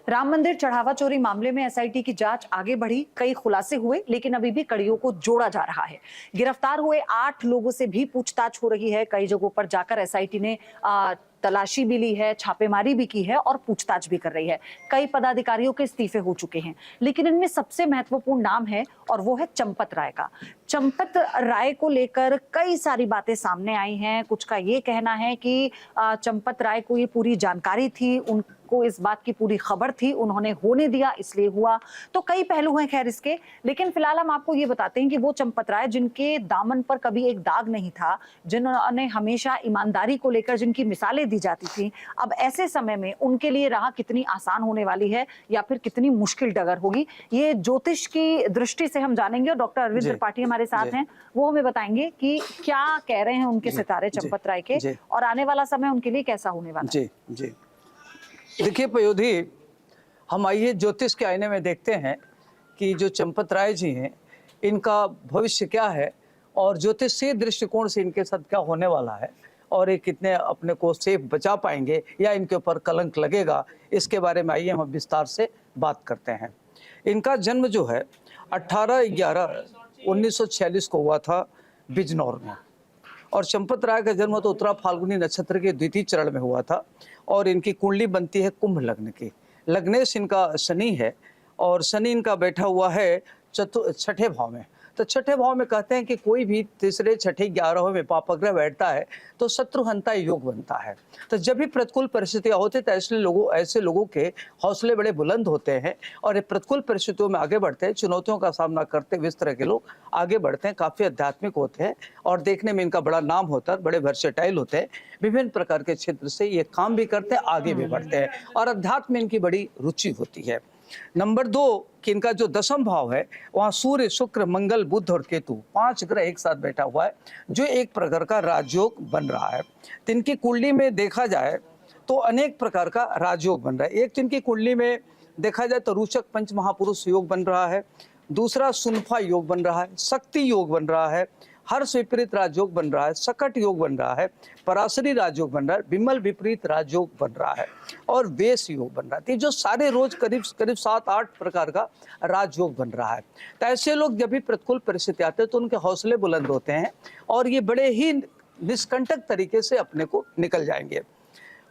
राम मंदिर चढ़ावा चोरी मामले में एसआईटी की जांच आगे बढ़ी, कई खुलासे हुए, लेकिन अभी भी कड़ियों को जोड़ा जा रहा है। गिरफ्तार हुए 8 लोगों से भी पूछताछ हो रही है। कई जगहों पर जाकर एसआईटी ने तलाशी भी ली है, छापेमारी भी की है और पूछताछ भी कर रही है। कई पदाधिकारियों के इस्तीफे हो चुके हैं, लेकिन इनमें सबसे महत्वपूर्ण नाम है और वो है चंपत राय का। चंपत राय को लेकर कई सारी बातें सामने आई हैं। कुछ का ये कहना है कि चंपत राय को ये पूरी जानकारी थी, उनको इस बात की पूरी खबर थी, उन्होंने होने दिया इसलिए हुआ। तो कई पहलू हैं खैर इसके, लेकिन फिलहाल हम आपको ये बताते हैं कि वो चंपत राय जिनके दामन पर कभी एक दाग नहीं था, जिन्होंने हमेशा ईमानदारी को लेकर जिनकी मिसालें दी जाती थी, अब ऐसे समय में उनके लिए राह कितनी आसान होने वाली है या फिर कितनी मुश्किल डगर होगी, ये ज्योतिष की दृष्टि से हम जानेंगे। और डॉक्टर अरविंद त्रिपाठी हमारे साथ हैं, वो हमें बताएंगे कि क्या कह रहे हैं उनके सितारे चंपत राय के और आने वाला समय उनके लिए कैसा होने वाला है। जी देखिए पयोधी, हम आइए ज्योतिष के आईने में देखते हैं कि जो चंपत राय जी हैं इनका भविष्य क्या है और ज्योतिषीय दृष्टिकोण से इनके साथ क्या होने वाला है और ये कितने अपने को सेफ बचा पाएंगे या इनके ऊपर कलंक लगेगा, इसके बारे में आइए हम विस्तार से बात करते हैं। इनका जन्म जो है 18/11/1946 को हुआ था बिजनौर में, और चंपत राय का जन्म तो उत्तरा फाल्गुनी नक्षत्र के द्वितीय चरण में हुआ था और इनकी कुंडली बनती है कुंभ लग्न की। लग्नेश इनका शनि है और शनि इनका बैठा हुआ है छठे भाव में। तो छठे भाव में कहते हैं कि कोई भी तीसरे छठे 11वें में पापग्रह बैठता है तो शत्रुहंता योग बनता है। तो जब भी प्रतिकूल परिस्थितियां होती तो ऐसे लोगों के हौसले बड़े बुलंद होते हैं और ये प्रतिकूल परिस्थितियों में आगे बढ़ते हैं, चुनौतियों का सामना करते हुए इस तरह के लोग आगे बढ़ते हैं, काफ़ी आध्यात्मिक होते हैं और देखने में इनका बड़ा नाम होता है, बड़े वर्सेटाइल होते हैं, विभिन्न प्रकार के क्षेत्र से ये काम भी करते हैं, आगे भी बढ़ते हैं और अध्यात्म में इनकी बड़ी रुचि होती है। नंबर 2 कि इनका जो दशम भाव है वहाँ सूर्य, शुक्र, मंगल, बुध और केतु 5 ग्रह एक साथ बैठा हुआ है, जो एक प्रकार का राजयोग बन रहा है। तो इनकी कुंडली में देखा जाए तो अनेक प्रकार का राजयोग बन रहा है। एक तो इनकी कुंडली में देखा जाए तो रोचक पंच महापुरुष योग बन रहा है, दूसरा सुनफा योग बन रहा है, शक्ति योग बन रहा है, हर्ष विपरीत राजयोग बन रहा है, सकट योग बन रहा है, पराशरी राजयोग बन रहा है, विमल विपरीत राजयोग बन रहा है और वेश योग बन रहा है। तो जो सारे रोज करीब 7-8 प्रकार का राजयोग बन रहा है। तो ऐसे लोग जब भी प्रतिकूल परिस्थिति आते हैं तो उनके हौसले बुलंद होते हैं और ये बड़े ही निष्कंटक तरीके से अपने को निकल जाएंगे।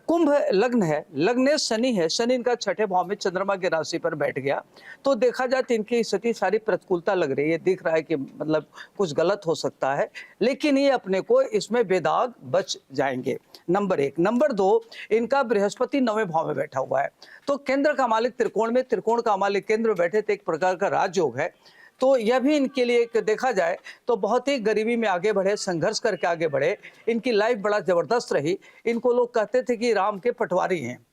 कुंभ लग्न है, लग्नेश शनि है, शनि इनका छठे भाव में चंद्रमा की राशि पर बैठ गया तो देखा जाए तो इनकी स्थिति सारी प्रतिकूलता लग रही है, दिख रहा है कि मतलब कुछ गलत हो सकता है, लेकिन ये अपने को इसमें बेदाग बच जाएंगे। नंबर 1। नंबर 2, इनका बृहस्पति 9वें भाव में बैठा हुआ है तो केंद्र का मालिक त्रिकोण में, त्रिकोण का मालिक केंद्र में बैठे तो एक प्रकार का राजयोग है। तो यह भी इनके लिए एक देखा जाए तो बहुत ही गरीबी में आगे बढ़े, संघर्ष करके आगे बढ़े, इनकी लाइफ बड़ा जबरदस्त रही। इनको लोग कहते थे कि राम के पटवारी हैं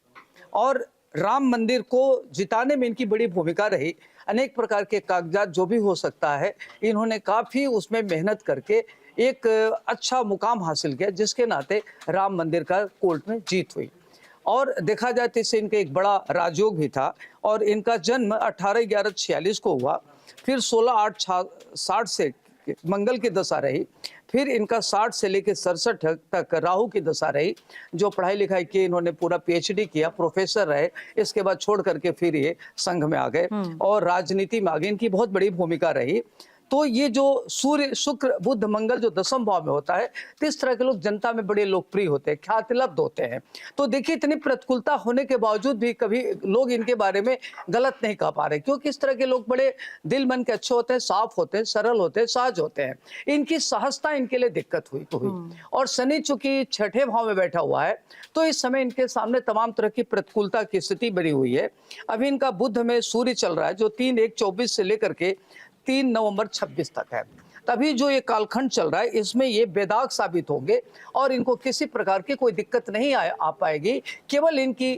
और राम मंदिर को जिताने में इनकी बड़ी भूमिका रही। अनेक प्रकार के कागजात जो भी हो सकता है, इन्होंने काफ़ी उसमें मेहनत करके एक अच्छा मुकाम हासिल किया, जिसके नाते राम मंदिर का कोर्ट में जीत हुई। और देखा जाए तो इससे इनका एक बड़ा राजयोग भी था और इनका जन्म 18/11/46 को हुआ, फिर 16/8/60 से मंगल की दशा रही, फिर इनका 60 से लेकर 67 तक राहु की दशा रही। जो पढ़ाई लिखाई की, इन्होंने पूरा पीएचडी किया, प्रोफेसर रहे, इसके बाद छोड़ करके फिर ये संघ में आ गए और राजनीति में आ गए। इनकी बहुत बड़ी भूमिका रही। तो ये जो सूर्य, शुक्र, बुध, मंगल जो दशम भाव में होता है तो इस तरह के लोग जनता में बड़े लोकप्रिय होते हैं, ख्यातिलब्ध होते हैं। तो देखिए इतनी प्रतिकूलता होने के बावजूद भी कभी लोग इनके बारे में गलत नहीं कह पा रहे, क्योंकि इस तरह के लोग बड़े दिल मन के अच्छे होते हैं, साफ होते हैं, सरल होते हैं, सहज होते हैं। इनकी सहजता इनके लिए दिक्कत हुई और शनि चूंकि छठे भाव में बैठा हुआ है तो इस समय इनके सामने तमाम तरह की प्रतिकूलता की स्थिति बनी हुई है। अभी इनका बुध में सूर्य चल रहा है जो 3/1/24 से लेकर के 3 नवंबर 26 तक है। तभी जो ये कालखंड चल रहा है इसमें ये बेदाग साबित होंगे और इनको किसी प्रकार की कोई दिक्कत नहीं आ पाएगी। केवल इनकी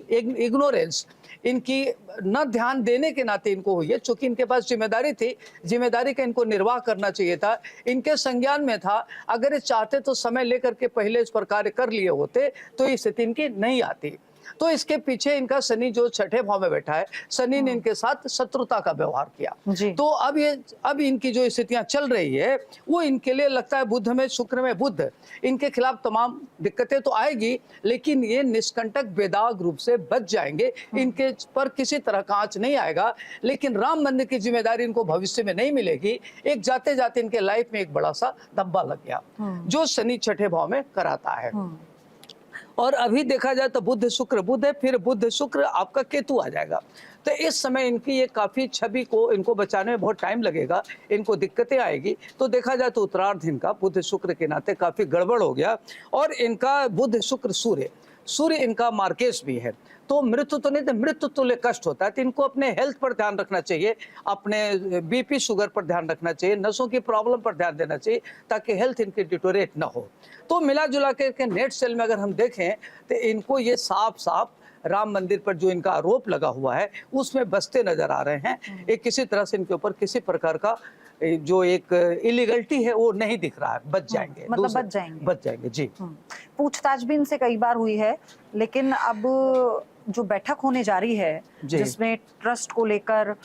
इग्नोरेंस, इनकी न ध्यान देने के नाते इनको हुई है, चूंकि इनके पास जिम्मेदारी थी, जिम्मेदारी का इनको निर्वाह करना चाहिए था, इनके संज्ञान में था। अगर ये चाहते तो समय लेकर के पहले इस पर कार्य कर लिए होते तो ये स्थिति इनकी नहीं आती। तो इसके पीछे इनका शनि जो छठे भाव में बैठा है, शनि ने इनके साथ शत्रुता का व्यवहार किया। जी। तो अब इनकी जो स्थितियां चल रही है वो इनके लिए लगता है बुध में, शुक्र में बुध, इनके खिलाफ तमाम दिक्कतें तो आएगी, लेकिन ये निष्कंटक बेदाग रूप से बच जाएंगे। इनके पर किसी तरह का आंच नहीं आएगा, लेकिन राम मंदिर की जिम्मेदारी इनको भविष्य में नहीं मिलेगी। एक जाते जाते इनके लाइफ में एक बड़ा सा धब्बा लग गया जो शनि छठे भाव में कराता है। और अभी देखा जाए तो बुध शुक्र, बुध है, फिर बुध शुक्र आपका केतु आ जाएगा। तो इस समय इनकी ये काफी छवि को इनको बचाने में बहुत टाइम लगेगा, इनको दिक्कतें आएगी। तो देखा जाए तो उत्तरार्ध इनका बुध शुक्र के नाते काफी गड़बड़ हो गया। और इनका बुध शुक्र सूर्य, सूर्य इनका मार्केश भी है, तो मृत्यु तो नहीं, तो मृत्यु तुल्य कष्ट होता है। तो इनको अपने हेल्थ पर ध्यान रखना चाहिए, अपने बीपी शुगर पर ध्यान रखना चाहिए, नसों की प्रॉब्लम पर ध्यान देना चाहिए, ताकि हेल्थ इनकी डिटोरेट ना हो। तो मिला जुला के नेट सेल में अगर हम देखें तो इनको ये साफ साफ राम मंदिर पर जो इनका आरोप लगा हुआ है उसमें बसते नजर आ रहे हैं। एक किसी तरह से इनके ऊपर किसी प्रकार का जो एक इलीगलिटी है वो नहीं दिख रहा है। बच जाएंगे, मतलब बच जाएंगे जी। पूछताछ भी इनसे कई बार हुई है, लेकिन अब जो बैठक होने जा रही है जिसमें ट्रस्ट को लेकर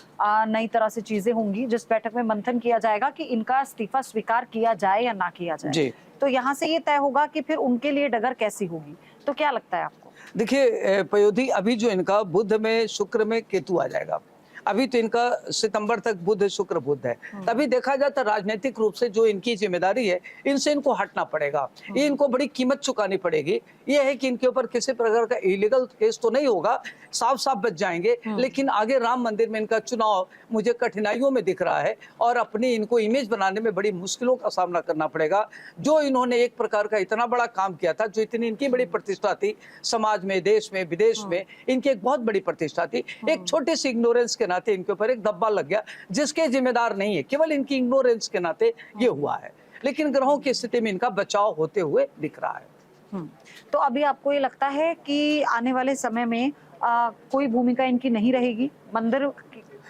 नई तरह से चीजें होंगी, जिस बैठक में मंथन किया जाएगा कि इनका इस्तीफा स्वीकार किया जाए या ना किया जाए, तो यहाँ से ये तय होगा कि फिर उनके लिए डगर कैसी होगी। तो क्या लगता है आपको? देखिए पयोधी, अभी जो इनका बुध में शुक्र में केतु आ जाएगा, अभी तो इनका सितंबर तक बुध शुक्र बुध है। तभी देखा जाए तो राजनीतिक रूप से जो इनकी जिम्मेदारी है इनसे इनको हटना पड़ेगा, ये इनको बड़ी कीमत चुकानी पड़ेगी। ये है कि इनके ऊपर किसी प्रकार का इलीगल केस तो नहीं होगा, साफ साफ बच जाएंगे, लेकिन आगे राम मंदिर में इनका चुनाव मुझे कठिनाइयों में दिख रहा है और अपनी इनको इमेज बनाने में बड़ी मुश्किलों का सामना करना पड़ेगा। जो इन्होंने एक प्रकार का इतना बड़ा काम किया था, जो इतनी इनकी बड़ी प्रतिष्ठा थी समाज में, देश में, विदेश में, इनकी एक बहुत बड़ी प्रतिष्ठा थी, एक छोटी सी इग्नोरेंस के नाते इनके ऊपर एक धब्बा लग गया, जिसके जिम्मेदार नहीं है, केवल इनकी इग्नोरेंस के नाते ये हुआ है। लेकिन ग्रहों की स्थिति में इनका बचाव होते हुए दिख रहा है। तो अभी आपको ये लगता है कि आने वाले समय में कोई भूमिका इनकी नहीं रहेगी, मंदिर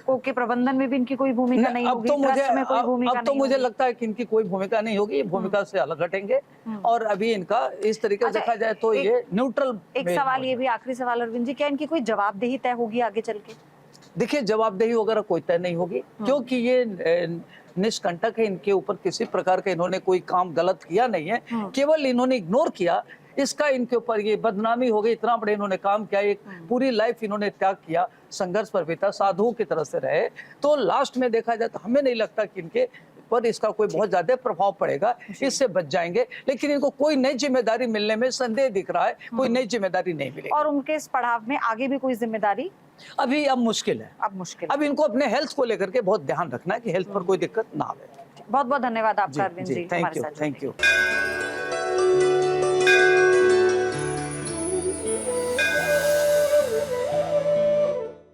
के प्रबंधन में भी इनकी कोई भूमिका नहीं होगी, ट्रस्ट में कोई भूमिका नहीं होगी? मुझे लगता है कि इनकी कोई भूमिका नहीं होगी, भूमिका से अलग हटेंगे और अभी इनका इस तरीके से देखा जाए तो ये न्यूट्रल। एक सवाल ये भी, आखिरी सवाल अरविंद जी, क्या इनकी कोई जवाबदेही तय होगी आगे चल के? देखिए जवाबदेही वगैरह कोई तय नहीं होगी, क्योंकि ये निष्कंटक है, इनके ऊपर किसी प्रकार का इन्होंने कोई काम गलत किया नहीं है, केवल इन्होंने इग्नोर किया, इसका इनके ऊपर ये बदनामी हो गई। इतना बड़े इन्होंने काम किया, एक पूरी लाइफ इन्होंने त्याग किया, संघर्ष पर बीता, साधुओं की तरह से रहे, तो लास्ट में देखा जाए तो हमें नहीं लगता कि इनके पर इसका कोई बहुत ज्यादा प्रभाव पड़ेगा, इससे बच जाएंगे। लेकिन इनको कोई नई जिम्मेदारी मिलने में संदेह दिख रहा है, कोई नई जिम्मेदारी नहीं मिलेगी। और उनके इस पड़ाव में आगे भी कोई जिम्मेदारी अभी अब मुश्किल है, अब इनको अपने हेल्थ को लेकर के बहुत ध्यान रखना है कि हेल्थ पर कोई दिक्कत ना आए। बहुत बहुत धन्यवाद आपका अरविंद जी, थैंक यू।